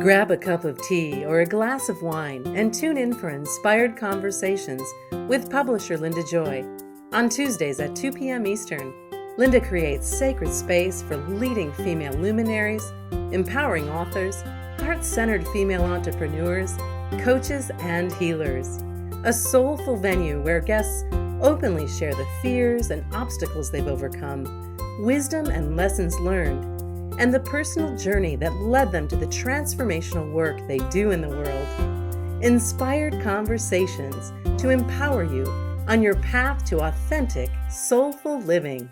Grab a cup of tea or a glass of wine and tune in for Inspired Conversations with publisher Linda Joy. On Tuesdays at 2 p.m. Eastern, Linda creates sacred space for leading female luminaries, empowering authors, heart-centered female entrepreneurs, coaches, and healers. A soulful venue where guests openly share the fears and obstacles they've overcome, wisdom and lessons learned, and the personal journey that led them to the transformational work they do in the world. Inspired Conversations to empower you on your path to authentic, soulful living.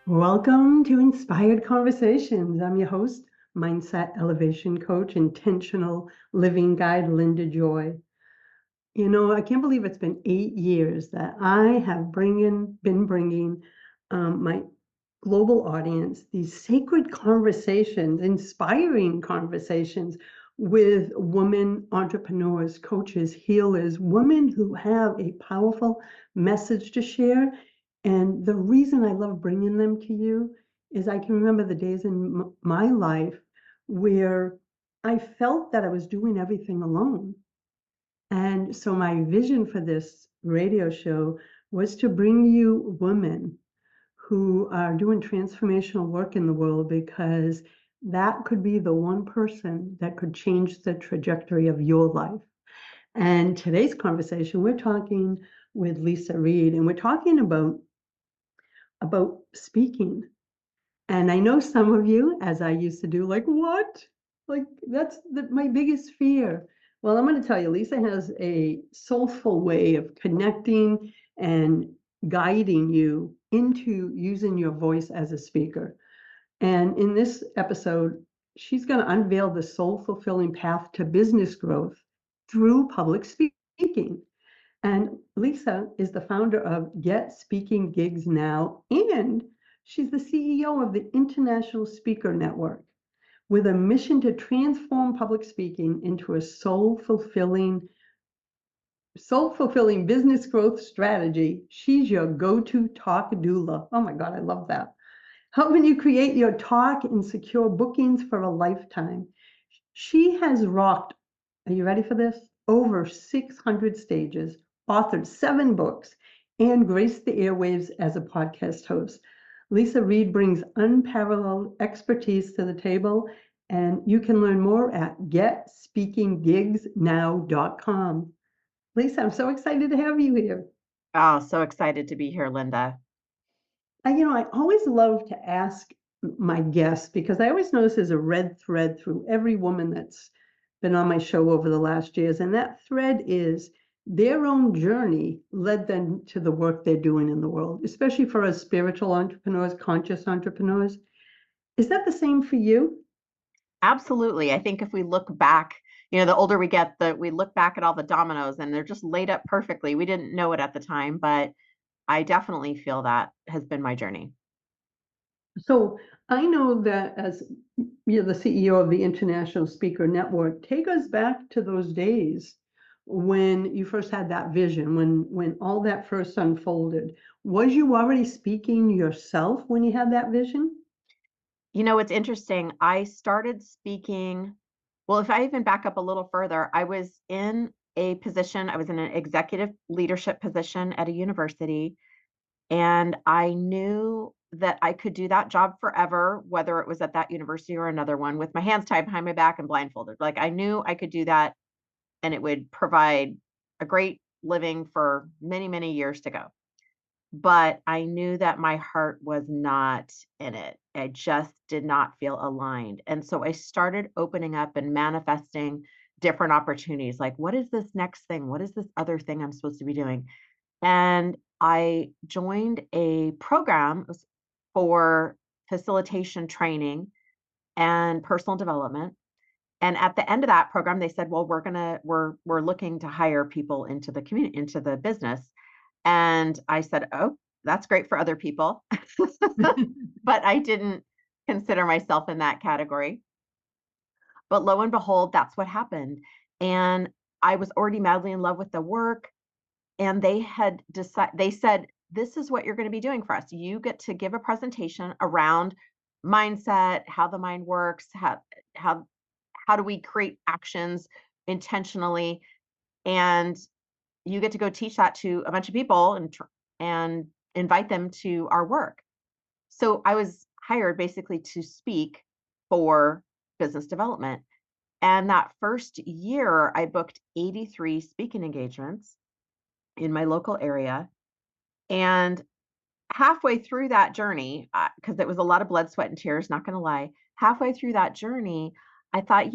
Welcome to Inspired Conversations. I'm your host, Mindset Elevation Coach, Intentional Living Guide, Linda Joy. You know, I can't believe it's been 8 years that I have been bringing my global audience these sacred conversations, inspiring conversations with women entrepreneurs, coaches, healers, women who have a powerful message to share. And the reason I love bringing them to you is I can remember the days in my life where I felt that I was doing everything alone. And so my vision for this radio show was to bring you women who are doing transformational work in the world, because that could be the one person that could change the trajectory of your life. And today's conversation, we're talking with Leisa Reid, and we're talking about speaking. And I know some of you, as I used to do, like, what? Like, that's my biggest fear. Well, I'm going to tell you, Leisa has a soulful way of connecting and guiding you into using your voice as a speaker. And in this episode, she's going to unveil the soul-fulfilling path to business growth through public speaking. And Leisa is the founder of Get Speaking Gigs Now, and she's the CEO of the International Speaker Network, with a mission to transform public speaking into a soul-fulfilling business growth strategy. She's your go-to talk doula. Oh my God, I love that. Helping you create your talk and secure bookings for a lifetime. She has rocked, are you ready for this? Over 600 stages, authored 7 books, and graced the airwaves as a podcast host. Leisa Reid brings unparalleled expertise to the table, and you can learn more at getspeakinggigsnow.com. Leisa, I'm so excited to have you here. Oh, so excited to be here, Linda. I always love to ask my guests, because I always notice there's a red thread through every woman that's been on my show over the last years. And that thread is their own journey led them to the work they're doing in the world, especially for us spiritual entrepreneurs, conscious entrepreneurs. Is that the same for you? Absolutely. I think if we look back, the older we get, we look back at all the dominoes and they're just laid up perfectly. We didn't know it at the time, but I definitely feel that has been my journey. So I know that as you're the CEO of the International Speaker Network, take us back to those days when you first had that vision, when all that first unfolded. Was you already speaking yourself when you had that vision? It's interesting. I started speaking, well, if I even back up a little further, I was in an executive leadership position at a university, and I knew that I could do that job forever, whether it was at that university or another one, with my hands tied behind my back and blindfolded. Like, I knew I could do that and it would provide a great living for many, many years to go. But I knew that my heart was not in it. I just did not feel aligned. And so I started opening up and manifesting different opportunities. Like, what is this next thing? What is this other thing I'm supposed to be doing? And I joined a program for facilitation training and personal development. And at the end of that program, they said, well, we're looking to hire people into the community, into the business. And I said, oh, that's great for other people. But I didn't consider myself in that category. But lo and behold, that's what happened. And I was already madly in love with the work. And they said, this is what you're going to be doing for us. You get to give a presentation around mindset, how the mind works, how do we create actions intentionally? And you get to go teach that to a bunch of people and invite them to our work. So I was hired basically to speak for business development. And that first year, I booked 83 speaking engagements in my local area. And halfway through that journey, because it was a lot of blood, sweat, and tears, not going to lie, halfway through that journey, I thought,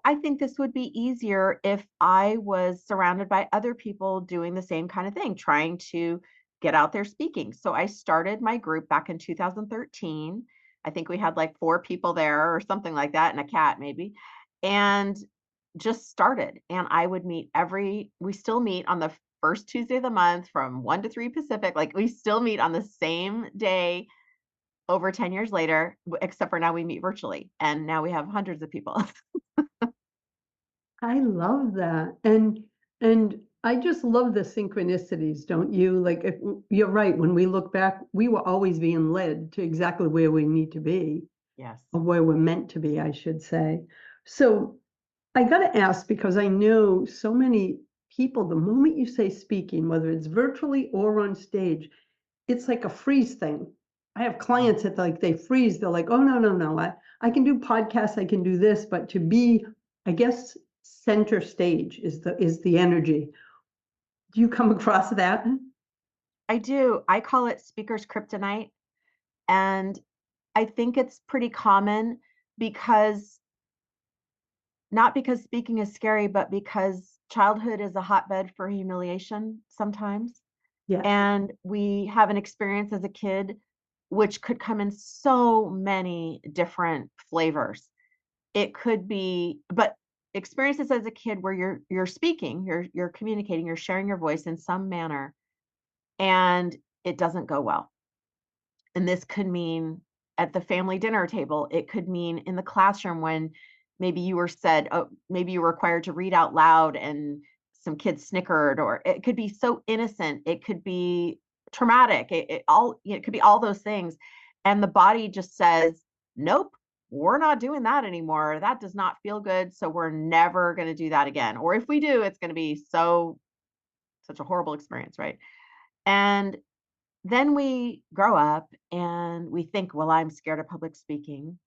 I think this would be easier if I was surrounded by other people doing the same kind of thing, trying to get out there speaking. So I started my group back in 2013. I think we had like 4 people there or something like that, and a cat maybe. And just started. And I would we still meet on the first Tuesday of the month from 1 to 3 Pacific. Like we still meet on the same day over 10 years later, except for now we meet virtually. And now we have hundreds of people. I love that. And I just love the synchronicities, don't you? Like if you're right, when we look back, we were always being led to exactly where we need to be, Yes. or where we're meant to be, I should say. So I got to ask, because I know so many people, the moment you say speaking, whether it's virtually or on stage, it's like a freeze thing. I have clients that like they freeze. They're like, oh, no. I can do podcasts, I can do this, but to be, I guess, center stage is the energy. Do you come across that? I do. I call it speaker's kryptonite. And I think it's pretty common because not because speaking is scary, but because childhood is a hotbed for humiliation sometimes. Yes. And we have an experience as a kid which could come in so many different flavors. It could be, but experiences as a kid where you're speaking, you're communicating, you're sharing your voice in some manner, and it doesn't go well. And this could mean at the family dinner table. It could mean in the classroom when maybe you were required to read out loud and some kids snickered, or it could be so innocent. It could be traumatic. It could be all those things. And the body just says, nope, we're not doing that anymore. That does not feel good. So we're never going to do that again. Or if we do, it's going to be such a horrible experience. Right. And then we grow up and we think, well, I'm scared of public speaking.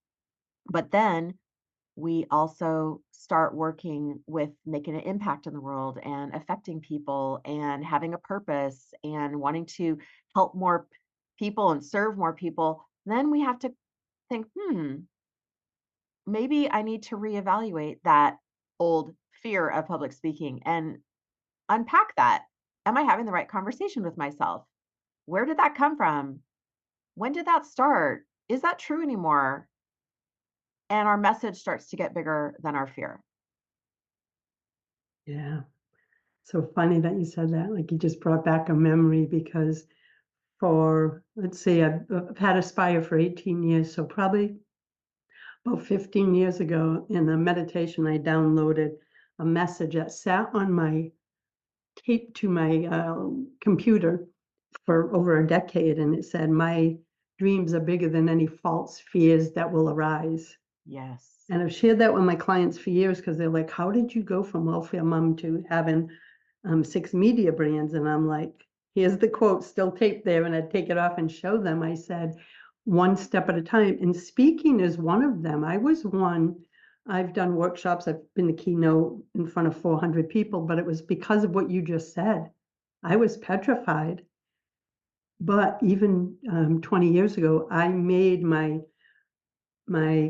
But then we also start working with making an impact in the world and affecting people and having a purpose and wanting to help more people and serve more people. Then we have to think, maybe I need to reevaluate that old fear of public speaking and unpack that. Am I having the right conversation with myself? Where did that come from? When did that start? Is that true anymore? And our message starts to get bigger than our fear. Yeah. So funny that you said that. Like you just brought back a memory, because let's say I've had Aspire for 18 years. So probably about 15 years ago in a meditation, I downloaded a message that sat on my tape to my computer for over a decade. And it said, my dreams are bigger than any false fears that will arise. Yes. And I've shared that with my clients for years, because they're like, how did you go from welfare mom to having 6 media brands? And I'm like, here's the quote still taped there. And I'd take it off and show them. I said, one step at a time. And speaking is one of them. I've done workshops. I've been the keynote in front of 400 people, but it was because of what you just said. I was petrified. But even 20 years ago, I made my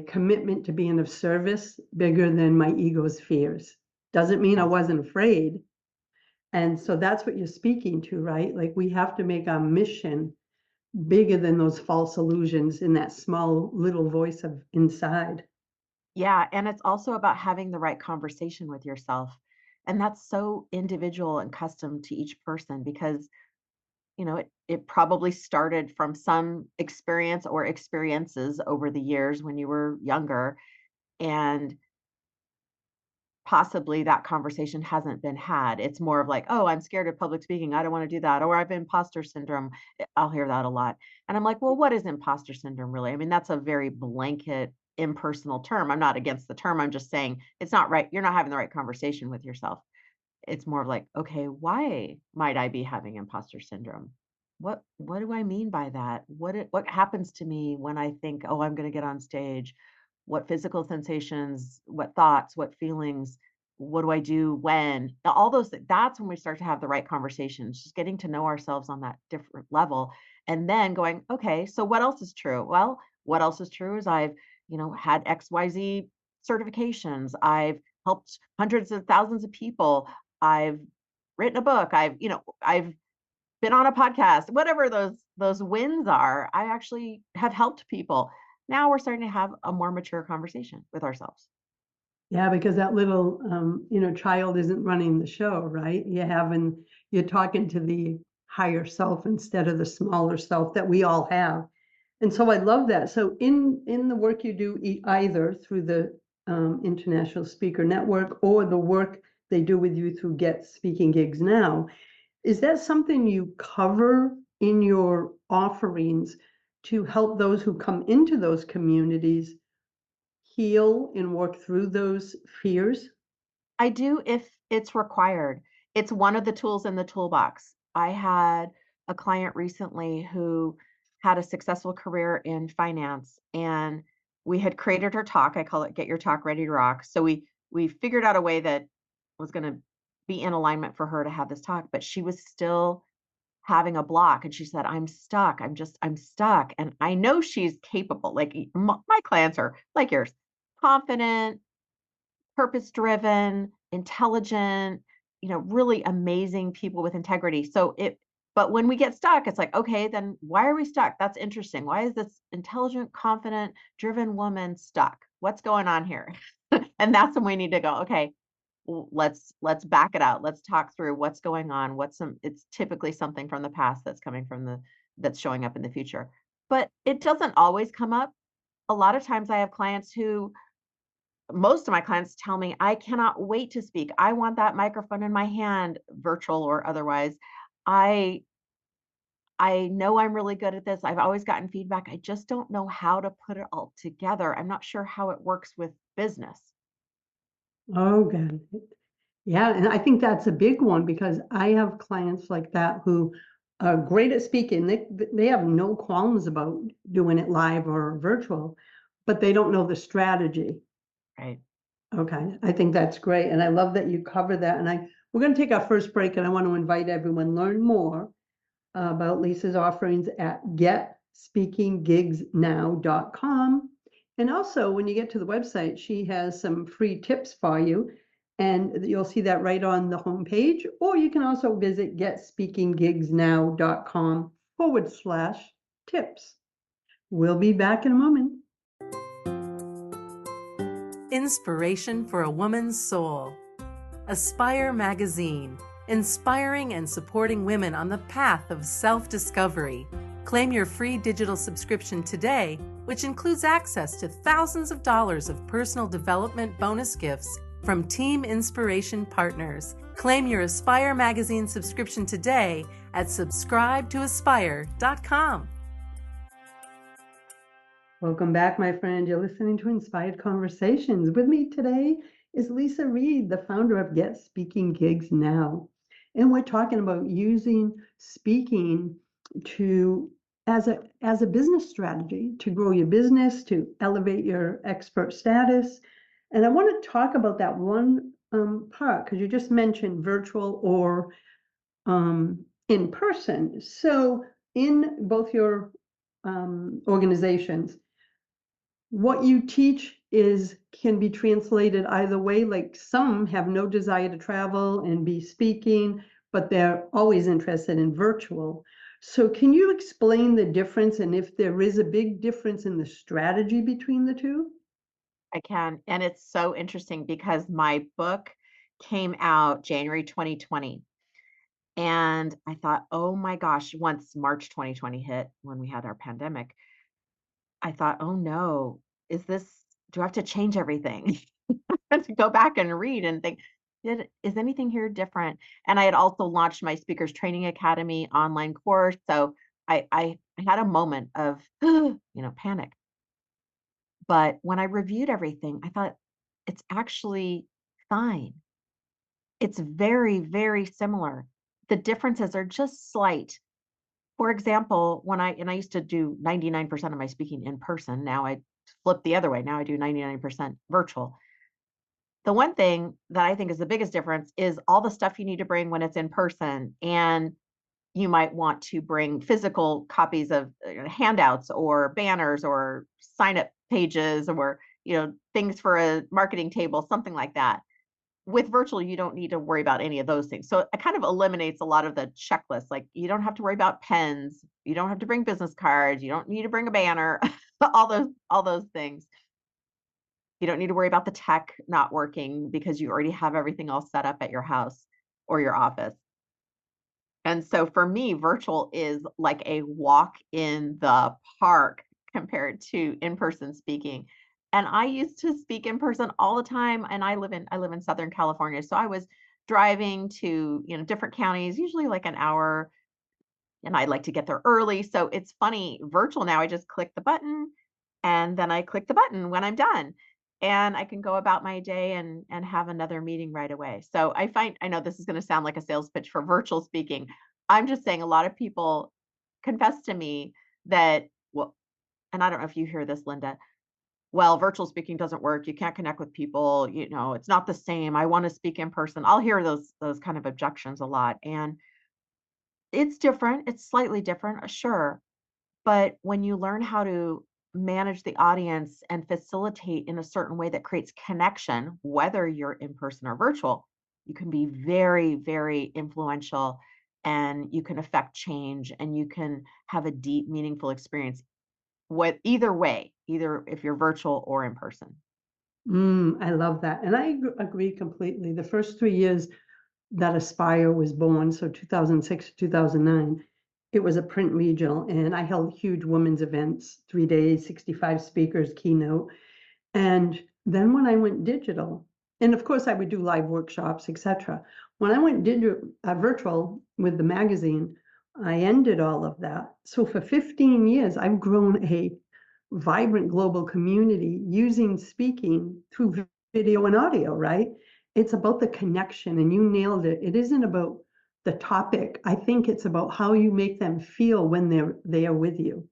commitment to being of service bigger than my ego's fears. Doesn't mean I wasn't afraid. And so that's what you're speaking to, right? Like we have to make our mission bigger than those false illusions in that small little voice of inside. Yeah, and it's also about having the right conversation with yourself. And that's so individual and custom to each person because, it probably started from some experience or experiences over the years when you were younger. And possibly that conversation hasn't been had. It's more of like, oh, I'm scared of public speaking. I don't want to do that. Or I have imposter syndrome. I'll hear that a lot. And I'm like, well, what is imposter syndrome really? I mean, that's a very blanket impersonal term. I'm not against the term. I'm just saying it's not right. You're not having the right conversation with yourself. It's more of like, okay, why might I be having imposter syndrome? What do I mean by that? What happens to me when I think, oh, I'm going to get on stage? What physical sensations, what thoughts, what feelings, what do I do when? All those things. That's when we start to have the right conversations, just getting to know ourselves on that different level. And then going, okay, so what else is true? Well, what else is true is I've, had XYZ certifications. I've helped hundreds of thousands of people. I've written a book. I've been on a podcast, whatever those wins are. I actually have helped people. Now we're starting to have a more mature conversation with ourselves. Yeah, because that little, child isn't running the show, right? You're talking to the higher self instead of the smaller self that we all have. And so I love that. So in the work you do, either through the International Speaker Network or the work they do with you through Get Speaking Gigs Now, is that something you cover in your offerings to help those who come into those communities heal and work through those fears? I do if it's required. It's one of the tools in the toolbox. I had a client recently who had a successful career in finance, and we had created her talk. I call it Get Your Talk Ready to Rock. So we figured out a way that was going to be in alignment for her to have this talk, but she was still having a block, and she said, I'm stuck. I'm stuck. And I know she's capable. Like my clients are like yours, confident, purpose driven, intelligent, really amazing people with integrity. But when we get stuck, it's like, okay, then why are we stuck? That's interesting. Why is this intelligent, confident, driven woman stuck? What's going on here? And that's when we need to go, okay, let's back it out. Let's talk through what's going on. It's typically something from the past that's showing up in the future. But it doesn't always come up. A lot of times I have clients who most of my clients tell me, I cannot wait to speak. I want that microphone in my hand, virtual or otherwise. I I know I'm really good at this. I've always gotten feedback. I just don't know how to put it all together. I'm not sure how it works with business. Oh, good. Yeah, and I think that's a big one because I have clients like that who are great at speaking. They have no qualms about doing it live or virtual, but they don't know the strategy. Right. Okay, I think that's great, and I love that you cover that. And we're going to take our first break, and I want to invite everyone learn more about Lisa's offerings at getspeakinggigsnow.com. And also, when you get to the website, she has some free tips for you, and you'll see that right on the homepage. Or you can also visit getspeakinggigsnow.com/tips. We'll be back in a moment. Inspiration for a Woman's Soul. Aspire Magazine, inspiring and supporting women on the path of self-discovery. Claim your free digital subscription today, which includes access to thousands of dollars of personal development bonus gifts from Team Inspiration partners. Claim your Aspire Magazine subscription today at subscribetoaspire.com. Welcome back, my friend. You're listening to Inspired Conversations. With me today is Leisa Reid, the founder of Get Speaking Gigs Now. And we're talking about using speaking as a business strategy to grow your business, to elevate your expert status. And I want to talk about that one part because you just mentioned virtual or in person. So in both your organizations, what you teach can be translated either way. Like some have no desire to travel and be speaking, but they're always interested in virtual. So can you explain the difference and if there is a big difference in the strategy between the two? I can. And it's so interesting because my book came out January 2020. And I thought, oh my gosh, once March 2020 hit when we had our pandemic, I thought, oh no, do I have to change everything? To go back and read and think, is anything here different? And I had also launched my Speakers Training Academy online course. So I had a moment of, panic. But when I reviewed everything, I thought it's actually fine. It's very, very similar. The differences are just slight. For example, I used to do 99% of my speaking in person. Now I flip the other way. Now I do 99% virtual. The one thing that I think is the biggest difference is all the stuff you need to bring when it's in person. And you might want to bring physical copies of handouts or banners or sign up pages or, things for a marketing table, something like that. With virtual, you don't need to worry about any of those things. So it kind of eliminates a lot of the checklists. Like you don't have to worry about pens, you don't have to bring business cards, you don't need to bring a banner, all those things. You don't need to worry about the tech not working because you already have everything all set up at your house or your office. And so for me, virtual is like a walk in the park compared to in-person speaking. And I used to speak in person all the time, and I live in Southern California. So I was driving to, different counties, usually like an hour, and I like to get there early. So it's funny, virtual now, I just click the button and then I click the button when I'm done. And I can go about my day and have another meeting right away. So I know this is going to sound like a sales pitch for virtual speaking. I'm just saying a lot of people confess to me that, well, and I don't know if you hear this, Linda. Well, virtual speaking doesn't work. You can't connect with people. It's not the same. I want to speak in person. I'll hear those kind of objections a lot. And it's different. It's slightly different, sure. But when you learn how to manage the audience and facilitate in a certain way that creates connection, whether you're in person or virtual, you can be very, very influential and you can affect change and you can have a deep, meaningful experience with either way, either if you're virtual or in person. I love that. And I agree completely. The first 3 years that Aspire was born, so 2006 to 2009, it was a print regional, and I held huge women's events, 3 days, 65 speakers, keynote. And then when I went digital, and of course I would do live workshops, etc. When I went virtual with the magazine, I ended all of that. So for 15 years, I've grown a vibrant global community using speaking through video and audio, right? It's about the connection, and you nailed it. It isn't about the topic. I think it's about how you make them feel when they're there with you.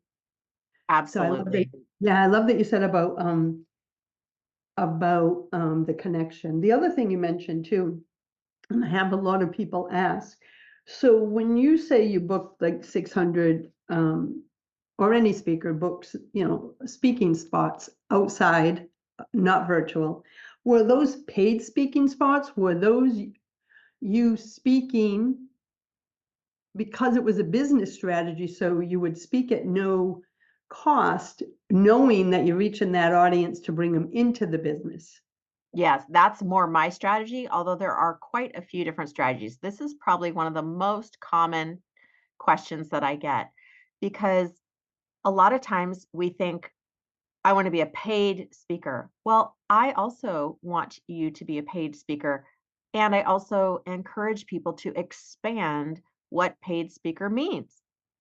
So I love that. Absolutely. Yeah, I love that you said about the connection. The other thing you mentioned too, and I have a lot of people ask, so when you say you booked like 600 or any speaker books, speaking spots outside, not virtual, were those paid speaking spots? Were those you speaking because it was a business strategy, so you would speak at no cost, knowing that you're reaching that audience to bring them into the business? Yes, that's more my strategy, although there are quite a few different strategies. This is probably one of the most common questions that I get because a lot of times we think, I want to be a paid speaker. Well, I also want you to be a paid speaker. And I also encourage people to expand what paid speaker means.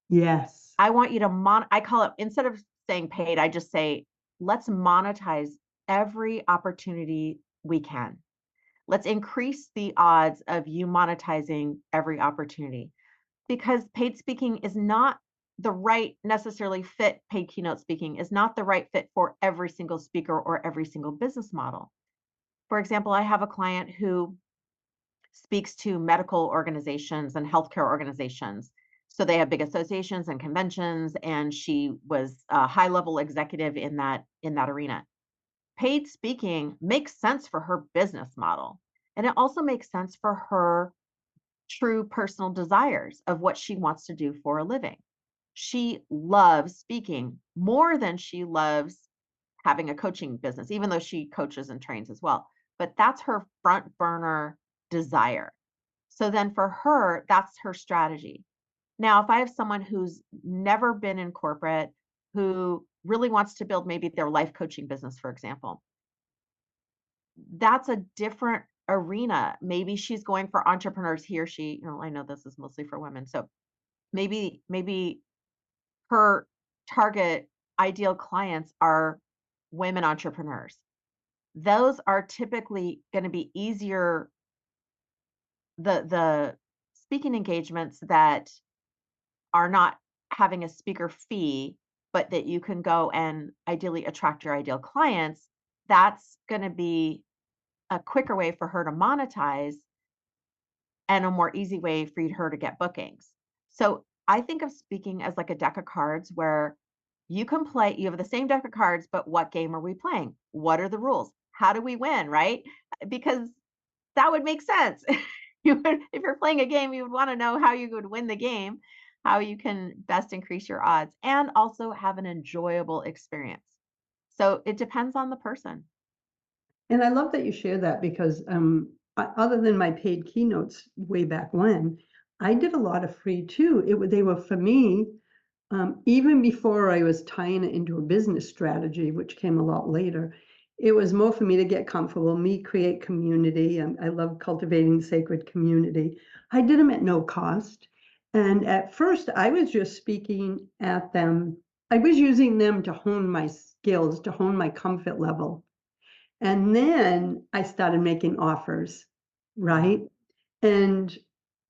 Yes. I want you to I call it, instead of saying paid, I just say, let's monetize every opportunity we can. Let's increase the odds of you monetizing every opportunity because paid speaking is not the right necessarily fit. Paid keynote speaking is not the right fit for every single speaker or every single business model. For example, I have a client who speaks to medical organizations and healthcare organizations. So they have big associations and conventions, and she was a high level executive in that arena. Paid speaking makes sense for her business model. And it also makes sense for her true personal desires of what she wants to do for a living. She loves speaking more than she loves having a coaching business, even though she coaches and trains as well. But that's her front burner desire. So then for her, that's her strategy. Now, if I have someone who's never been in corporate, who really wants to build maybe their life coaching business, for example, that's a different arena. Maybe she's going for entrepreneurs. He or she, I know this is mostly for women. So maybe her target ideal clients are women entrepreneurs. Those are typically going to be easier, the speaking engagements that are not having a speaker fee, but that you can go and ideally attract your ideal clients. That's going to be a quicker way for her to monetize and a more easy way for her to get bookings. So I think of speaking as like a deck of cards where you can play, you have the same deck of cards, but what game are we playing? What are the rules? How do we win? Right? Because that would make sense. If you're playing a game, you would want to know how you would win the game, how you can best increase your odds, and also have an enjoyable experience. So it depends on the person. And I love that you share that because other than my paid keynotes way back when, I did a lot of free too. They were for me, even before I was tying it into a business strategy, which came a lot later. It was more for me to get comfortable, me create community. I love cultivating sacred community. I did them at no cost. And at first, I was just speaking at them. I was using them to hone my skills, to hone my comfort level. And then I started making offers, right? And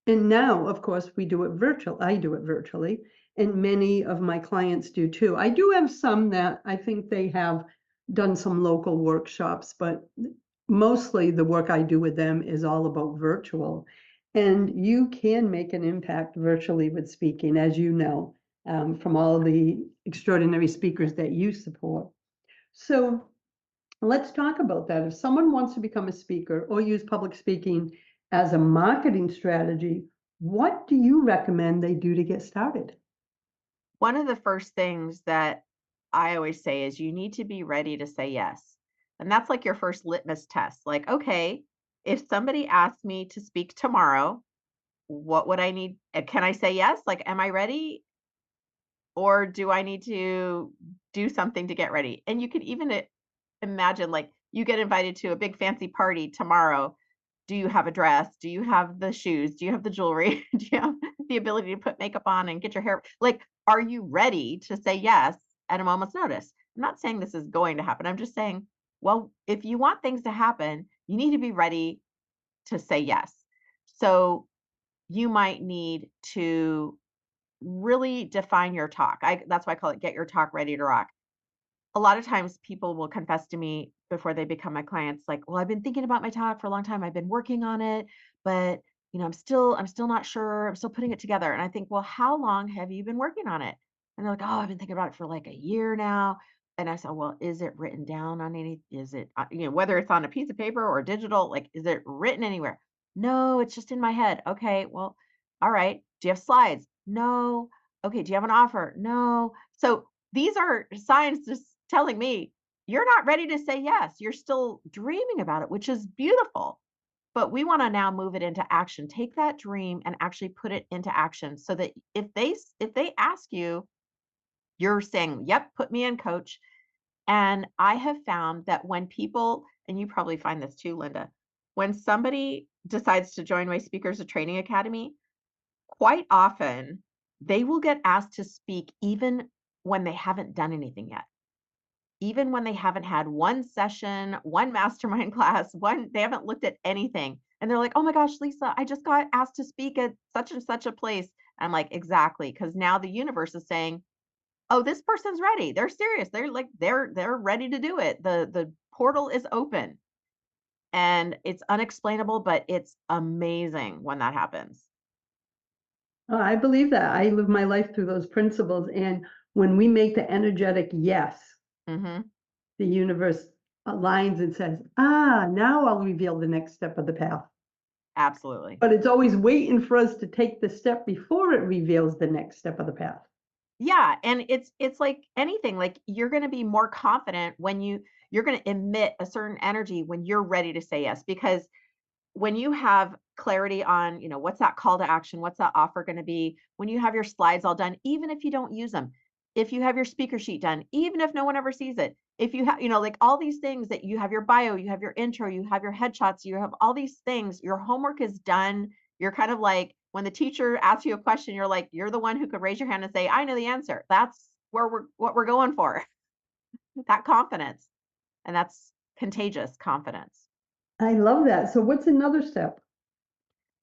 and now, of course, we do it virtual. I do it virtually, and many of my clients do too. I do have some that I think they have done some local workshops, but mostly the work I do with them is all about virtual. And you can make an impact virtually with speaking, as you know, from all the extraordinary speakers that you support. So let's talk about that. If someone wants to become a speaker or use public speaking as a marketing strategy, what do you recommend they do to get started? One of the first things that I always say is you need to be ready to say yes. And that's like your first litmus test. Like, okay, if somebody asked me to speak tomorrow, what would I need? Can I say yes? Like, am I ready? Or do I need to do something to get ready? And you can even imagine, like, you get invited to a big fancy party tomorrow. Do you have a dress? Do you have the shoes? Do you have the jewelry? Do you have the ability to put makeup on and get your hair? Like, are you ready to say yes at a moment's notice? I'm not saying this is going to happen. I'm just saying, well, if you want things to happen, you need to be ready to say yes. So you might need to really define your talk. That's why I call it get your talk ready to rock. A lot of times people will confess to me before they become my clients like, "Well, I've been thinking about my talk for a long time. I've been working on it, but I'm still not sure. I'm still putting it together." And I think, "Well, how long have you been working on it?" And they're like, "Oh, I've been thinking about it for like a year now." And I said, "Well, is it written down on any is it whether it's on a piece of paper or digital, like is it written anywhere?" "No, it's just in my head." "Okay, well, all right. Do you have slides?" "No." "Okay, do you have an offer?" "No." So these are signs just telling me you're not ready to say yes. You're still dreaming about it, which is beautiful. But we want to now move it into action. Take that dream and actually put it into action so that if they ask you, you're saying, "Yep, put me in, coach." And I have found that when people, and you probably find this too, Linda, when somebody decides to join my Speakers of Training Academy, quite often they will get asked to speak even when they haven't done anything yet, even when they haven't had one session, one mastermind class, one they haven't looked at anything. And they're like, "Oh my gosh, Leisa, I just got asked to speak at such and such a place." I'm like, "Exactly, because now the universe is saying, oh, this person's ready. They're serious. They're ready to do it. The portal is open." And it's unexplainable, but it's amazing when that happens. I believe that. I live my life through those principles. And when we make the energetic yes, Mhm. the universe aligns and says, ah, now I'll reveal the next step of the path. Absolutely. But it's always waiting for us to take the step before it reveals the next step of the path. Yeah, and it's like anything, like, you're gonna be more confident when you're gonna emit a certain energy when you're ready to say yes, because when you have clarity on, what's that call to action, what's that offer gonna be, when you have your slides all done, even if you don't use them, if you have your speaker sheet done, even if no one ever sees it, if you have, like all these things that you have your bio, you have your intro, you have your headshots, you have all these things, your homework is done. You're kind of like when the teacher asks you a question, you're like, you're the one who could raise your hand and say, "I know the answer." That's what we're going for. that confidence. And that's contagious confidence. I love that. So what's another step?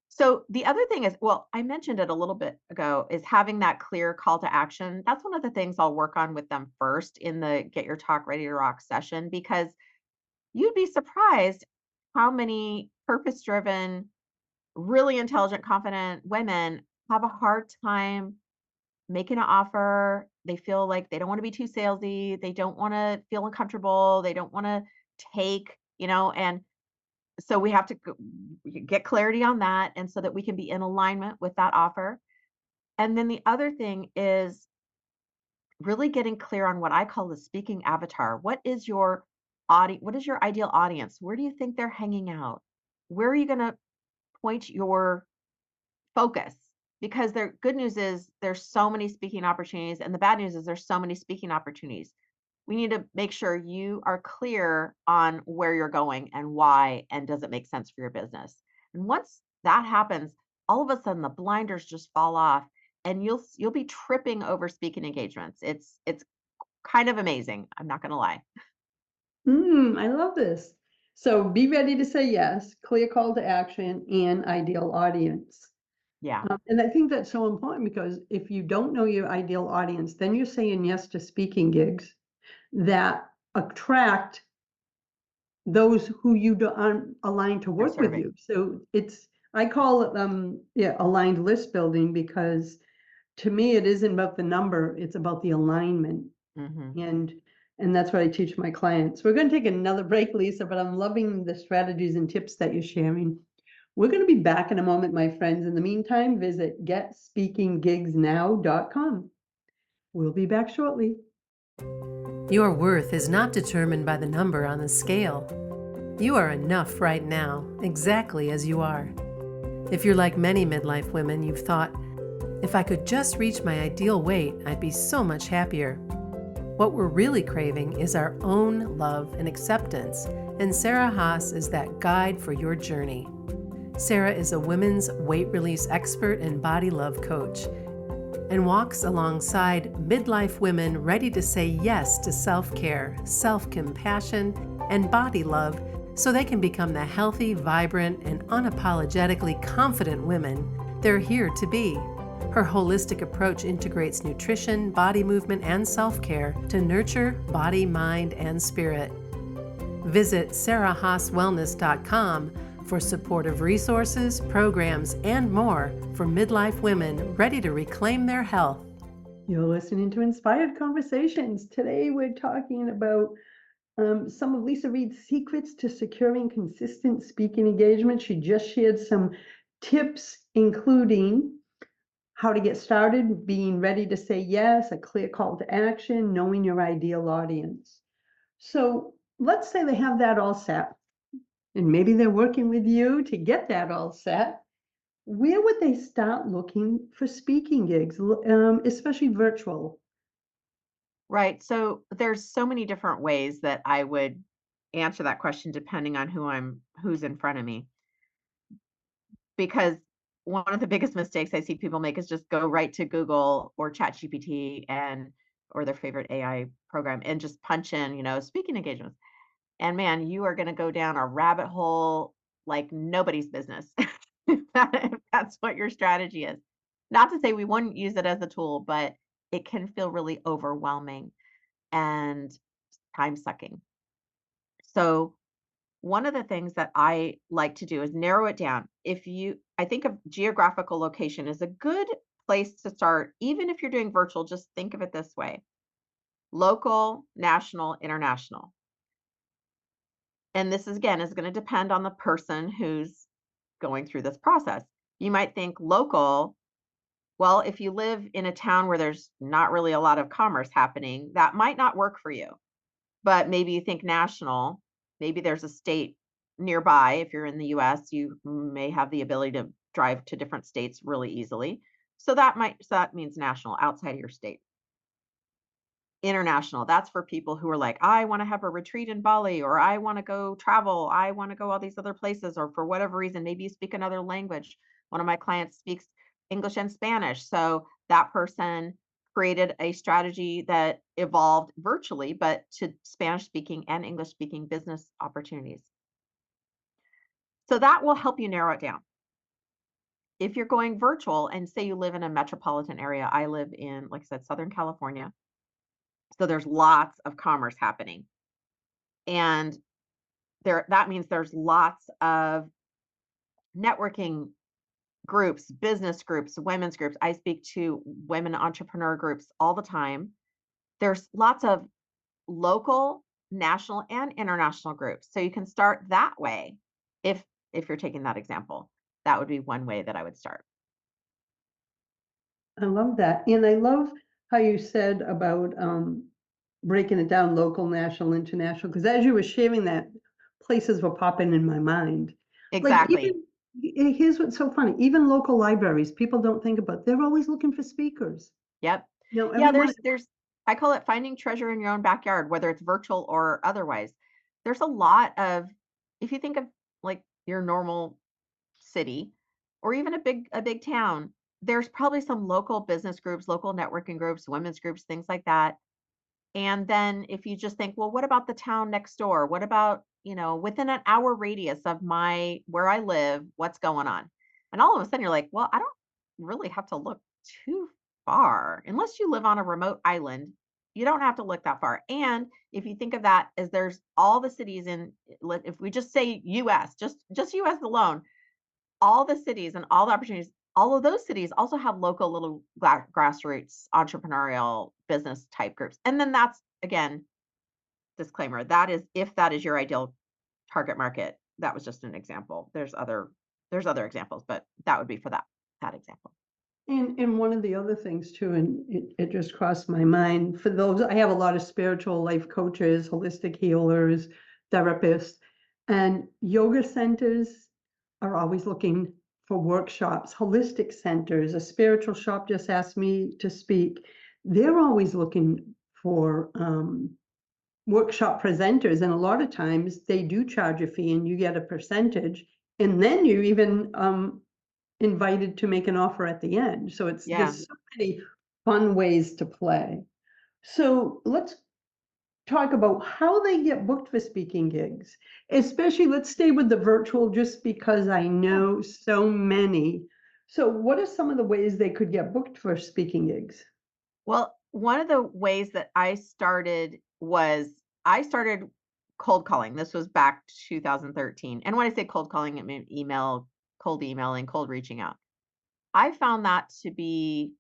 So the other thing is, well, I mentioned it a little bit ago, is having that clear call to action. That's one of the things I'll work on with them first in the Get Your Talk Ready to Rock session, because you'd be surprised how many purpose driven, really intelligent, confident women have a hard time making an offer. They feel like they don't want to be too salesy. They don't want to feel uncomfortable. They don't want to take, and so we have to get clarity on that, and so that we can be in alignment with that offer. And then the other thing is really getting clear on what I call the speaking avatar. What is your audience? What is your ideal audience? Where do you think they're hanging out? Where are you going to point your focus? Because the good news is there's so many speaking opportunities, and the bad news is there's so many speaking opportunities. We need to make sure you are clear on where you're going and why, and does it make sense for your business. And once that happens, all of a sudden the blinders just fall off, and you'll be tripping over speaking engagements. It's kind of amazing, I'm not going to lie. I love this. So be ready to say yes, clear call to action, and ideal audience. Yeah, And I think that's so important, because if you don't know your ideal audience, then you're saying yes to speaking gigs that attract those who aren't aligned to they're work with serving. you. So I call it aligned list building, because to me it isn't about the number, it's about the alignment. Hmm. And that's what I teach my clients. We're going to take another break, Lisa, but I'm loving the strategies and tips that you're sharing. We're going to be back in a moment, my friends. In the meantime, visit getspeakinggigsnow.com. We'll be back shortly. Your worth is not determined by the number on the scale. You are enough right now, exactly as you are. If you're like many midlife women, you've thought, if I could just reach my ideal weight, I'd be so much happier. What we're really craving is our own love and acceptance, and Sarah Haas is that guide for your journey. Sarah is a women's weight release expert and body love coach, and walks alongside midlife women ready to say yes to self-care, self-compassion, and body love, so they can become the healthy, vibrant, and unapologetically confident women they're here to be. Her holistic approach integrates nutrition, body movement, and self-care to nurture body, mind, and spirit. Visit sarahhaaswellness.com for supportive resources, programs, and more for midlife women ready to reclaim their health. You're listening to Inspired Conversations. Today we're talking about some of Leisa Reid's secrets to securing consistent speaking engagement. She just shared some tips, including how to get started, being ready to say yes, a clear call to action, knowing your ideal audience. So let's say they have that all set, and maybe they're working with you to get that all set. Where would they start looking for speaking gigs, especially virtual? Right. So there's so many different ways that I would answer that question depending on who's in front of me. Because one of the biggest mistakes I see people make is just go right to Google or ChatGPT or their favorite AI program and just punch in, speaking engagements. And man, you are going to go down a rabbit hole like nobody's business. If that's what your strategy is. Not to say we wouldn't use it as a tool, but it can feel really overwhelming and time sucking. So one of the things that I like to do is narrow it down. I think of geographical location as a good place to start. Even if you're doing virtual, just think of it this way: local, national, international. And this is going to depend on the person who's going through this process. You might think local. Well, if you live in a town where there's not really a lot of commerce happening, that might not work for you. But maybe you think national, maybe there's a state nearby. If you're in the US, you may have the ability to drive to different states really easily. So that means national, outside of your state. International, that's for people who are like, I want to have a retreat in Bali, or I want to go travel, I want to go all these other places, or for whatever reason, maybe you speak another language. One of my clients speaks English and Spanish. So that person created a strategy that evolved virtually, but to Spanish speaking and English speaking business opportunities. So that will help you narrow it down. If you're going virtual and say you live in a metropolitan area, I live in, like I said, Southern California. So there's lots of commerce happening. And that means there's lots of networking groups, business groups, women's groups. I speak to women entrepreneur groups all the time. There's lots of local, national, and international groups. So you can start that way if you're taking that example. That would be one way that I would start. I love that. And I love how you said about breaking it down local, national, international, because as you were sharing that, places were popping in my mind. Like Exactly. here's what's so funny, even local libraries, people don't think about, they're always looking for speakers. Yep. You know, Yeah, everyone, there's I call it finding treasure in your own backyard, whether it's virtual or otherwise. There's a lot of, if you think of like your normal city or even a big town, there's probably some local business groups, local networking groups, women's groups, things like that. And then if you just think, well, what about the town next door? What about, within an hour radius of my where I live, what's going on? And all of a sudden you're like, well, I don't really have to look too far. Unless you live on a remote island, you don't have to look that far. And if you think of that as there's all the cities if we just say US, just US alone, all the cities and all the opportunities, all of those cities also have local little grassroots entrepreneurial business type groups. And then that's again, disclaimer, that is if that is your ideal target market. That was just an example. There's other examples, but that would be for that example. and one of the other things too, and it just crossed my mind, for those, I have a lot of spiritual life coaches, holistic healers, therapists, and yoga centers are always looking for workshops. Holistic centers, a spiritual shop just asked me to speak. They're always looking for workshop presenters, and a lot of times they do charge a fee and you get a percentage, and then you even invited to make an offer at the end. So Yeah. there's so many fun ways to play. So let's talk about how they get booked for speaking gigs, especially let's stay with the virtual just because I know so many. So what are some of the ways they could get booked for speaking gigs? Well, one of the ways that I started was I started cold calling. This was back 2013. And when I say cold calling, it meant cold emailing, cold reaching out. I found that to be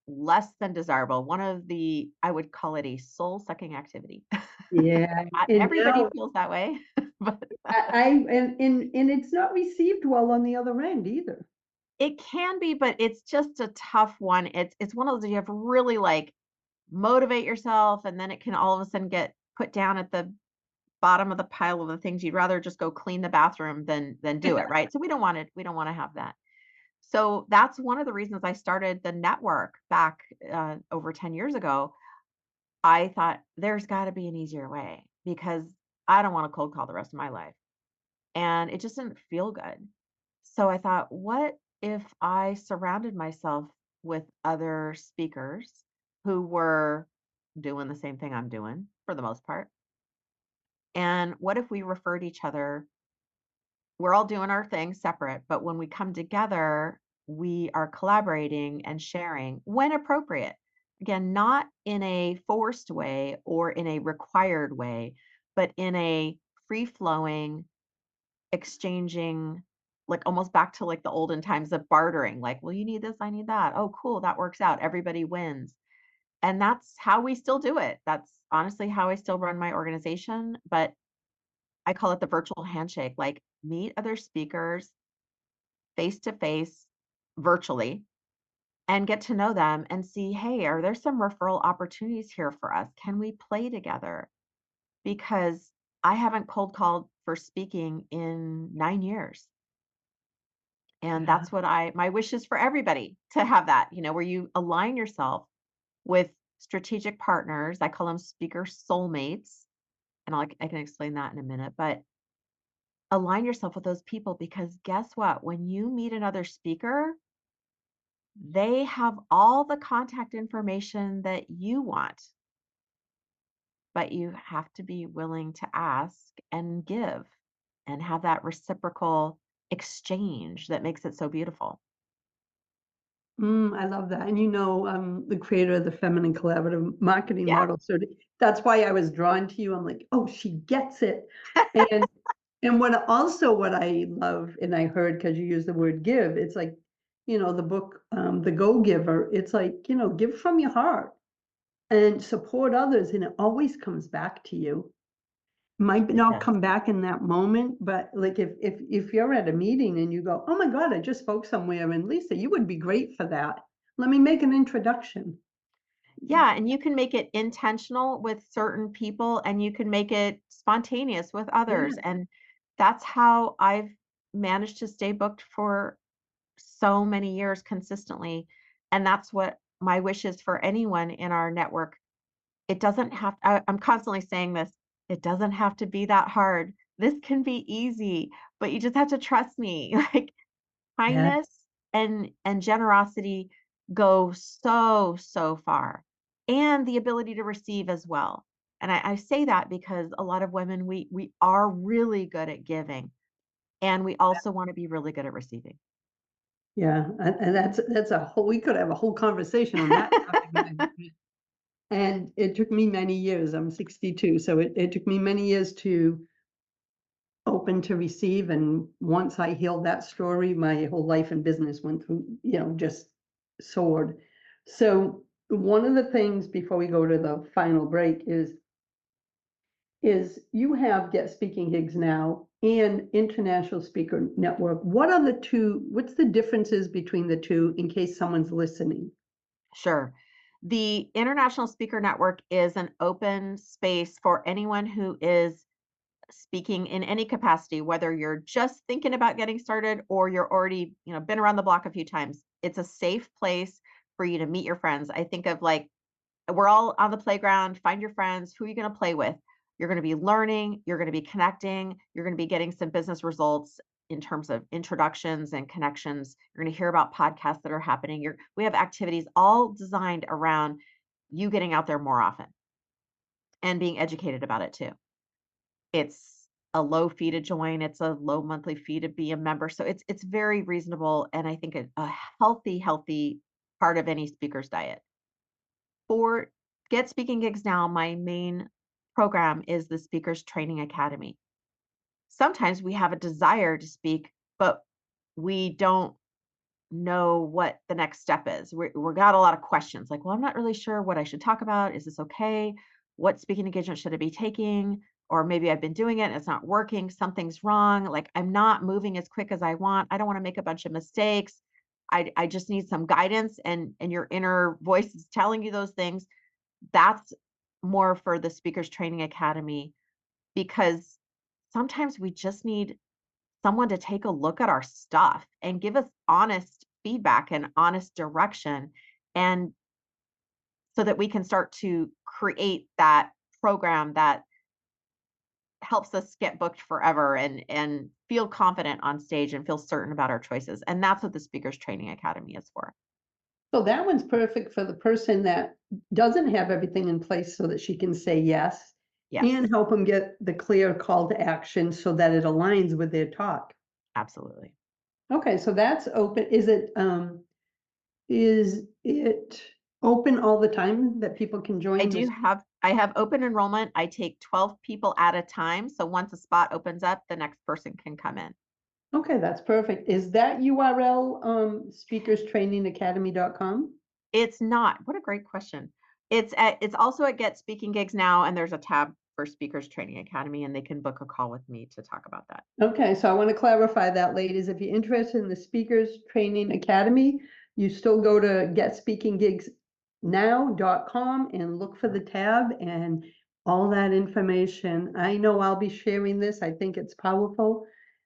less than desirable. I would call it a soul sucking activity. Yeah, Not and everybody now feels that way, but I and it's not received well on the other end either. it can be, but it's just a tough one. It's one of those you have to really like motivate yourself, and then it can all of a sudden get put down at the bottom of the pile of the things you'd rather just go clean the bathroom than do it, right? So we don't want to have that. So that's one of the reasons I started the network back over 10 years ago. I thought there's got to be an easier way because I don't want to cold call the rest of my life. And it just didn't feel good. So I thought, what if I surrounded myself with other speakers who were doing the same thing I'm doing for the most part? And what if we referred each other? We're all doing our thing separate, but when we come together, we are collaborating and sharing when appropriate. Again, not in a forced way or in a required way, but in a free flowing, exchanging, like almost back to like the olden times of bartering. Like, well, you need this, I need that. Oh, cool, that works out. Everybody wins. And that's how we still do it. That's honestly how I still run my organization. But I call it the virtual handshake. Like, meet other speakers face to face virtually and get to know them and see, hey, are there some referral opportunities here for us? Can we play together? Because I haven't cold called for speaking in 9 years. And Yeah. that's what my wish is for everybody to have that, where you align yourself with strategic partners. I call them speaker soulmates. And I can explain that in a minute, but align yourself with those people because guess what? When you meet another speaker, they have all the contact information that you want, but you have to be willing to ask and give and have that reciprocal exchange that makes it so beautiful. I love that. And you know, I'm the creator of the Feminine Collaborative Marketing Yeah. Model. So that's why I was drawn to you. I'm like, oh, she gets it. And what I love, and I heard because you use the word give, it's like, the book, The Go Giver, it's like, give from your heart and support others, and it always comes back to you. Might not Yes. come back in that moment, but like if you're at a meeting and you go, "Oh my God, I just spoke somewhere, and Lisa, you would be great for that. Let me make an introduction." Yeah, and you can make it intentional with certain people and you can make it spontaneous with others. Yeah, And that's how I've managed to stay booked for so many years consistently. And that's what my wish is for anyone in our network. It doesn't have, I'm constantly saying this, it doesn't have to be that hard. This can be easy, but you just have to trust me. Like yeah, kindness and generosity go so, so far, and the ability to receive as well. And I say that because a lot of women, we are really good at giving, and we also want to be really good at receiving. yeah, and that's a whole we could have a whole conversation on that topic. And it took me many years. I'm 62, so it took me many years to open to receive, and once I healed that story, my whole life and business went through, just soared. So one of the things before we go to the final break is you have Get Speaking Gigs Now and International Speaker Network. What's the differences between the two in case someone's listening? Sure. The International Speaker Network is an open space for anyone who is speaking in any capacity, whether you're just thinking about getting started or you're already, been around the block a few times. It's a safe place for you to meet your friends. I think of like we're all on the playground, find your friends, who are you going to play with? You're going to be learning, you're going to be connecting, you're going to be getting some business results in terms of introductions and connections. You're going to hear about podcasts that are happening. We have activities all designed around you getting out there more often and being educated about it too. It's a low fee to join, it's a low monthly fee to be a member, so it's very reasonable, and I think a healthy part of any speaker's diet. For Get Speaking Gigs Now, my main program is the Speakers Training Academy. Sometimes we have a desire to speak, but we don't know what the next step is. We got a lot of questions like, well, I'm not really sure what I should talk about. Is this okay? What speaking engagement should I be taking? Or maybe I've been doing it and it's not working. Something's wrong. Like I'm not moving as quick as I want. I don't want to make a bunch of mistakes. I just need some guidance and your inner voice is telling you those things. That's more for the Speakers Training Academy because sometimes we just need someone to take a look at our stuff and give us honest feedback and honest direction and so that we can start to create that program that helps us get booked forever and feel confident on stage and feel certain about our choices. And that's what the Speakers Training Academy is for. So that one's perfect for the person that doesn't have everything in place so that she can say yes and Yes, help them get the clear call to action so that it aligns with their talk. absolutely. Okay, so that's open. Is it open all the time that people can join this? I have open enrollment. I take 12 people at a time. So once a spot opens up, the next person can come in. Okay, that's perfect. Is that URL speakerstrainingacademy.com? It's not. What a great question. It's also at Get Speaking Gigs Now, and there's a tab for Speakers Training Academy, and they can book a call with me to talk about that. Okay, so I want to clarify that, ladies. If you're interested in the Speakers Training Academy, you still go to getspeakinggigsnow.com and look for the tab and all that information. I know I'll be sharing this. I think it's powerful.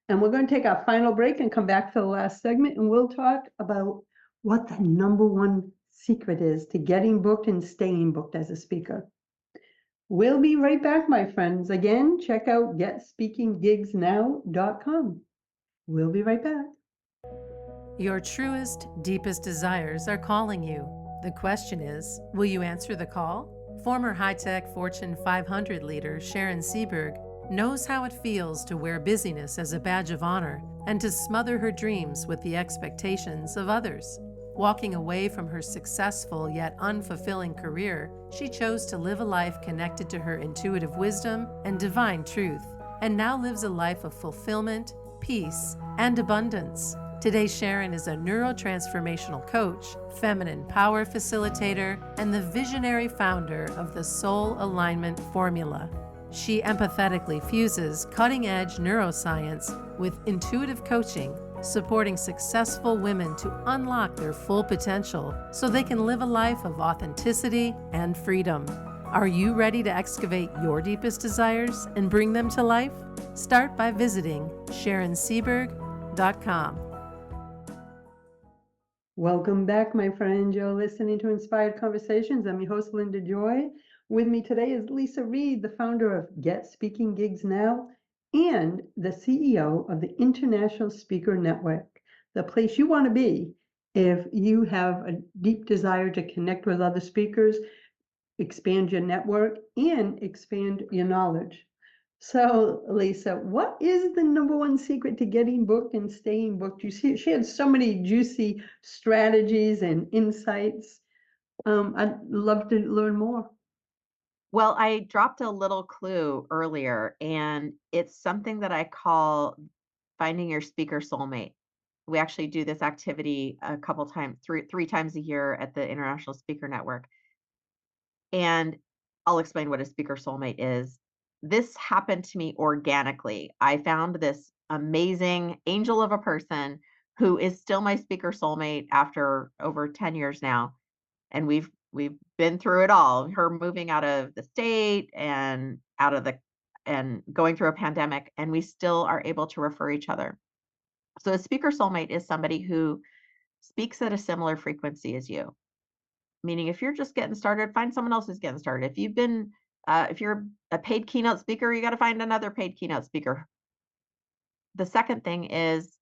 And we're going to take our final break and come back for the last segment, and we'll talk about what the number one secret is to getting booked and staying booked as a speaker. We'll be right back, my friends. Again, check out getspeakinggigsnow.com. We'll be right back. Your truest, deepest desires are calling you. The question is, will you answer the call? Former high-tech Fortune 500 leader Sharon Seberg knows how it feels to wear busyness as a badge of honor and to smother her dreams with the expectations of others. Walking away from her successful yet unfulfilling career, she chose to live a life connected to her intuitive wisdom and divine truth, and now lives a life of fulfillment, peace, and abundance. Today, Sharon is a neurotransformational coach, feminine power facilitator, and the visionary founder of the Soul Alignment Formula. She empathetically fuses cutting-edge neuroscience with intuitive coaching, supporting successful women to unlock their full potential so they can live a life of authenticity and freedom. Are you ready to excavate your deepest desires and bring them to life? Start by visiting SharonSeberg.com. Welcome back, my friend. You're listening to Inspired Conversations. I'm your host, Linda Joy. With me today is Leisa Reid, the founder of Get Speaking Gigs Now and the CEO of the International Speaker Network, the place you want to be if you have a deep desire to connect with other speakers, expand your network, and expand your knowledge. So, Leisa, what is the number one secret to getting booked and staying booked? You see, she had so many juicy strategies and insights. I'd love to learn more. Well, I dropped a little clue earlier, and it's something that I call finding your speaker soulmate. We actually do this activity a couple times, three times a year at the International Speaker Network. And I'll explain what a speaker soulmate is. This happened to me organically. I found this amazing angel of a person who is still my speaker soulmate after over 10 years now. And we've been through it all. Her moving out of the state and and going through a pandemic, and we still are able to refer each other. So a speaker soulmate is somebody who speaks at a similar frequency as you. Meaning if you're just getting started, find someone else who's getting started. If you're a paid keynote speaker, you got to find another paid keynote speaker. The second thing is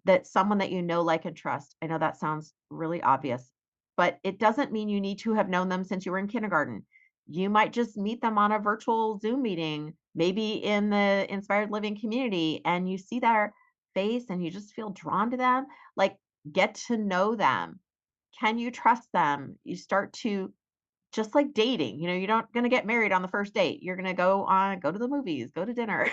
that someone that you know, like, and trust. I know that sounds really obvious, but it doesn't mean you need to have known them since you were in kindergarten. You might just meet them on a virtual Zoom meeting, maybe in the Inspired Living community, and you see their face and you just feel drawn to them. Like, get to know them. Can you trust them? You start to, just like dating, you're not going to get married on the first date. You're going to go to the movies, go to dinner.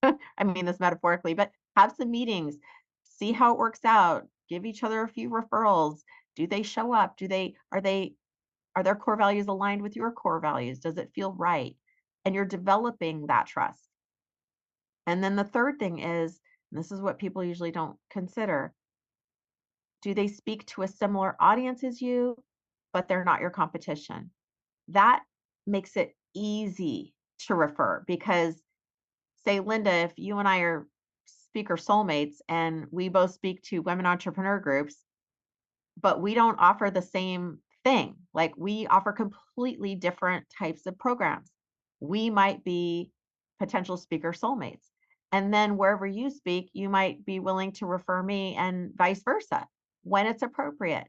I mean this metaphorically, but have some meetings, see how it works out, give each other a few referrals. Do they show up? Are their core values aligned with your core values? Does it feel right? And you're developing that trust. And then the third thing is, and this is what people usually don't consider, do they speak to a similar audience as you, but they're not your competition? That makes it easy to refer because, say, Linda, if you and I are speaker soulmates and we both speak to women entrepreneur groups, but we don't offer the same thing, like we offer completely different types of programs, we might be potential speaker soulmates. And then wherever you speak, you might be willing to refer me and vice versa when it's appropriate.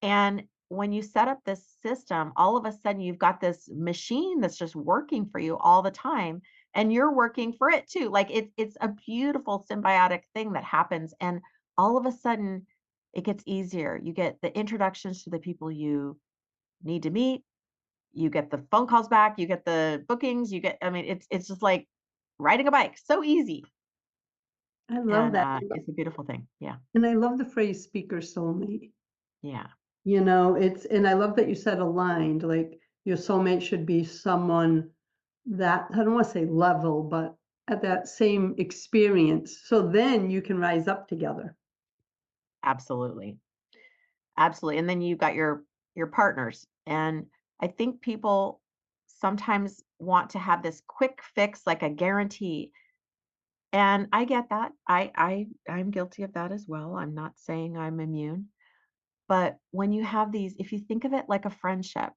And when you set up this system, all of a sudden you've got this machine that's just working for you all the time, and you're working for it too. Like it's a beautiful symbiotic thing that happens, and all of a sudden it gets easier. You get the introductions to the people you need to meet, you get the phone calls back, you get the bookings, I mean, it's just like riding a bike, so easy. I love And that. it's a beautiful thing. Yeah. And I love the phrase speaker soulmate. Yeah. And I love that you said aligned, like your soulmate should be someone that, I don't want to say level, but at that same experience. So then you can rise up together. Absolutely. Absolutely. And then you've got your partners. And I think people sometimes want to have this quick fix, like a guarantee. And I get that. I'm guilty of that as well. I'm not saying I'm immune. But when you have these, if you think of it like a friendship,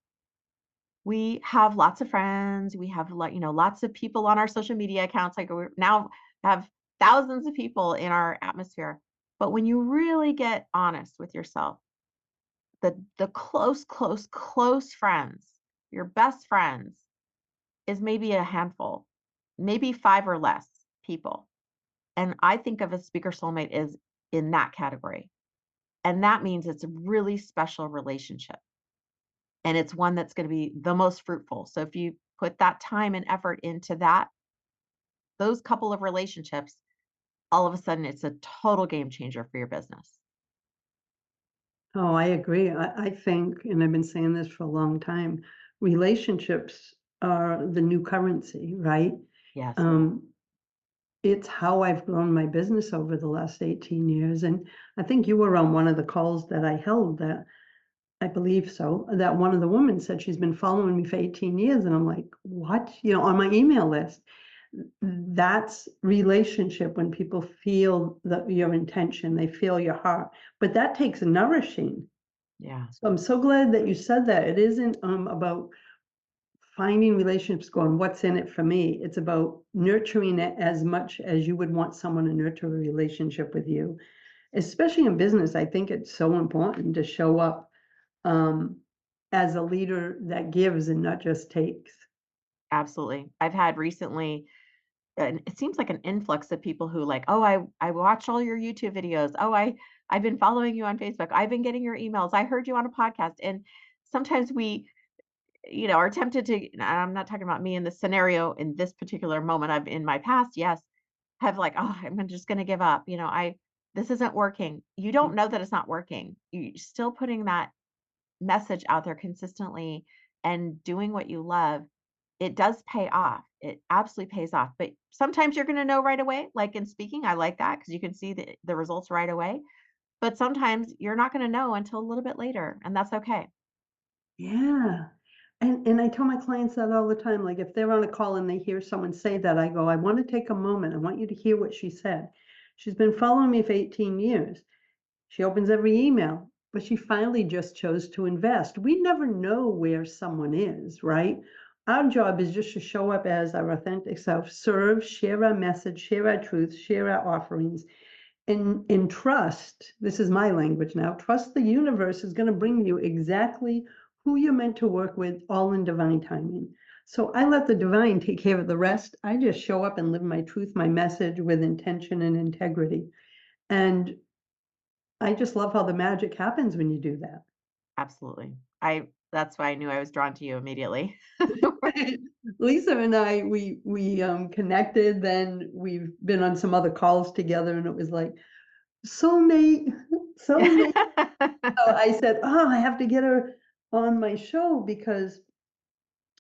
we have lots of friends, we have lots of people on our social media accounts. Like we now have thousands of people in our atmosphere. But when you really get honest with yourself, the close friends, your best friends, is maybe a handful, maybe 5 or less people. And I think of a speaker soulmate as in that category. And that means it's a really special relationship. And it's one that's going to be the most fruitful. So if you put that time and effort into those couple of relationships, all of a sudden it's a total game changer for your business. Oh, I agree. I think, and I've been saying this for a long time, relationships are the new currency, right? Yes. Um, it's how I've grown my business over the last 18 years. And I think you were on one of the calls that I held that I believe so, that one of the women said she's been following me for 18 years. And I'm like, what? You know, on my email list. That's relationship when people feel your intention, they feel your heart. But that takes nourishing. Yeah. So I'm so glad that you said that. It isn't about finding relationships going, what's in it for me? It's about nurturing it as much as you would want someone to nurture a relationship with you. Especially in business, I think it's so important to show up um, as a leader that gives and not just takes. Absolutely. I've had recently, and it seems like an influx of people who like, oh, I watch all your YouTube videos. Oh, I've been following you on Facebook. I've been getting your emails. I heard you on a podcast. And sometimes we, are tempted to, and I'm not talking about me in this scenario in this particular moment. I've in my past, yes, have like, oh, I'm just going to give up. This isn't working. You don't know that it's not working. You're still putting that message out there consistently and doing what you love. It does pay off. It absolutely pays off. But sometimes you're going to know right away. Like in speaking, I like that because you can see the results right away. But sometimes you're not going to know until a little bit later, and that's okay. Yeah. And I tell my clients that all the time. Like if they're on a call and they hear someone say that, I go, I want to take a moment. I want you to hear what she said. She's been following me for 18 years. She opens every email, but she finally just chose to invest. We never know where someone is, right? Our job is just to show up as our authentic self, serve, share our message, share our truth, share our offerings, and trust. This is my language now. Trust the universe is going to bring you exactly who you're meant to work with, all in divine timing. So I let the divine take care of the rest. I just show up and live my truth, my message with intention and integrity. And I just love how the magic happens when you do that. Absolutely. That's why I knew I was drawn to you immediately. Lisa and I, we connected. Then we've been on some other calls together, and it was like soulmate, soulmate. So I said, oh, I have to get her on my show because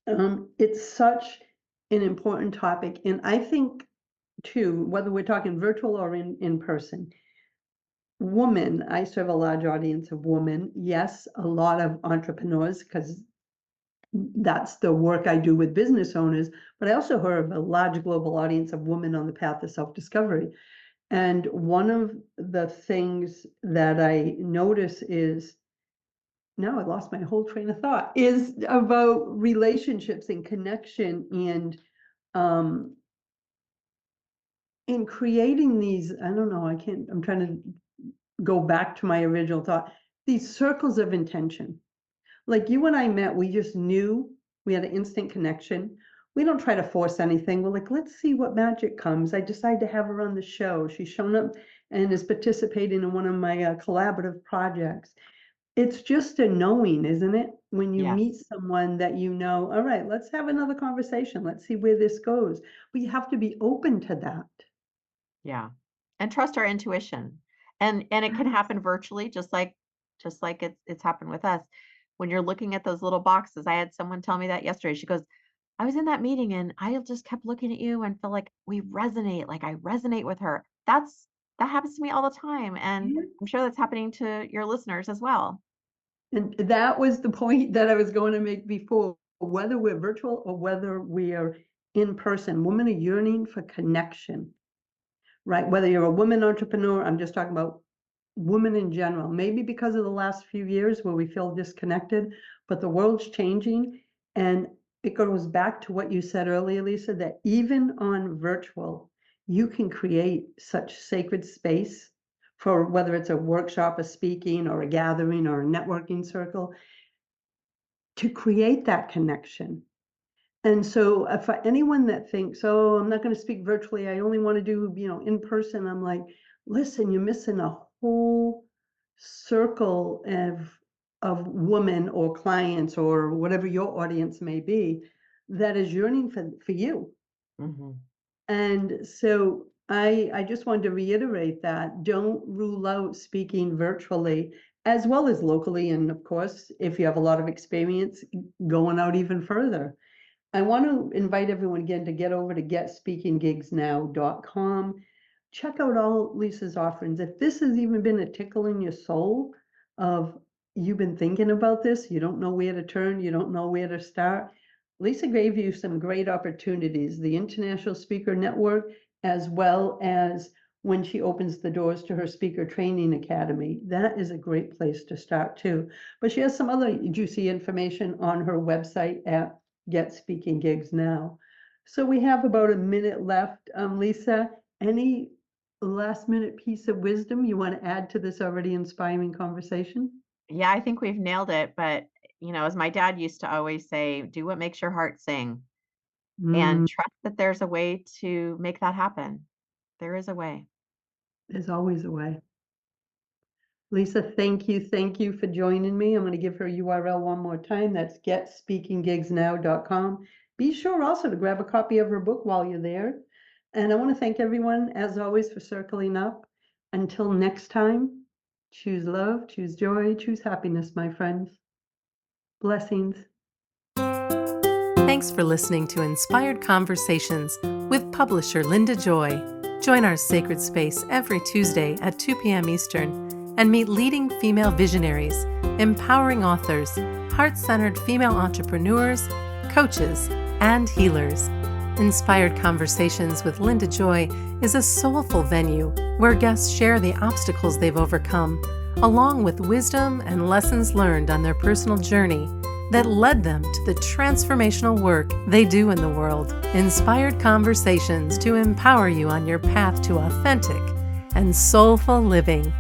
it's such an important topic. And I think, too, whether we're talking virtual or in person, women, I serve a large audience of women. Yes, a lot of entrepreneurs, because that's the work I do with business owners, but I also have a large global audience of women on the path of self-discovery. And one of the things that I notice is, now I lost my whole train of thought, is about relationships and connection and um in creating these, I don't know, I'm trying to go back to my original thought, these circles of intention. Like you and I met, we just knew, we had an instant connection. We don't try to force anything. We're like, let's see what magic comes. I decided to have her on the show. She's shown up and is participating in one of my collaborative projects. It's just a knowing, isn't it? When you meet Yes. someone that you know, all right, let's have another conversation. Let's see where this goes. We have to be open to that. Yeah. And trust our intuition. And it can happen virtually, just like it's happened with us. When you're looking at those little boxes, I had someone tell me that yesterday. She goes, I was in that meeting and I just kept looking at you and feel like we resonate, like I resonate with her. That happens to me all the time. And Yeah. I'm sure that's happening to your listeners as well. And that was the point that I was going to make before. Whether we're virtual or whether we're in person, women are yearning for connection, right? Whether you're a woman entrepreneur, I'm just talking about women in general, maybe because of the last few years where we feel disconnected, but the world's changing. And it goes back to what you said earlier, Lisa, that even on virtual, you can create such sacred space for whether it's a workshop, a speaking, or a gathering, or a networking circle, to create that connection. And so if anyone that thinks, "Oh, I'm not gonna speak virtually, I only wanna do, in person," I'm like, "Listen, you're missing a whole circle of women or clients or whatever your audience may be that is yearning for you." Mhm. And so I just wanted to reiterate that. Don't rule out speaking virtually as well as locally, and of course, if you have a lot of experience, going out even further. I want to invite everyone again to get over to getspeakinggigsnow.com. Check out all Lisa's offerings. If this has even been a tickle in your soul of you've been thinking about this, you don't know where to turn, you don't know where to start, Lisa gave you some great opportunities, the International Speaker Network, as well as when she opens the doors to her Speaker Training Academy. That is a great place to start too. But she has some other juicy information on her website at Get Speaking Gigs Now. So we have about a minute left. Lisa, any last minute piece of wisdom you want to add to this already inspiring conversation? Yeah, I think we've nailed it, but, as my dad used to always say, "Do what makes your heart sing," and Mm, trust that there's a way to make that happen. There is a way. there's always a way. Lisa, thank you for joining me. I'm going to give her URL one more time. That's getspeakinggigsnow.com. Be sure also to grab a copy of her book while you're there. And I want to thank everyone, as always, for circling up. Until next time, choose love, choose joy, choose happiness, my friends. Blessings. Thanks for listening to Inspired Conversations with publisher Linda Joy. Join our sacred space every Tuesday at 2 p.m. Eastern and meet leading female visionaries, empowering authors, heart-centered female entrepreneurs, coaches, and healers. Inspired Conversations with Linda Joy is a soulful venue where guests share the obstacles they've overcome, along with wisdom and lessons learned on their personal journey that led them to the transformational work they do in the world. Inspired Conversations to empower you on your path to authentic and soulful living.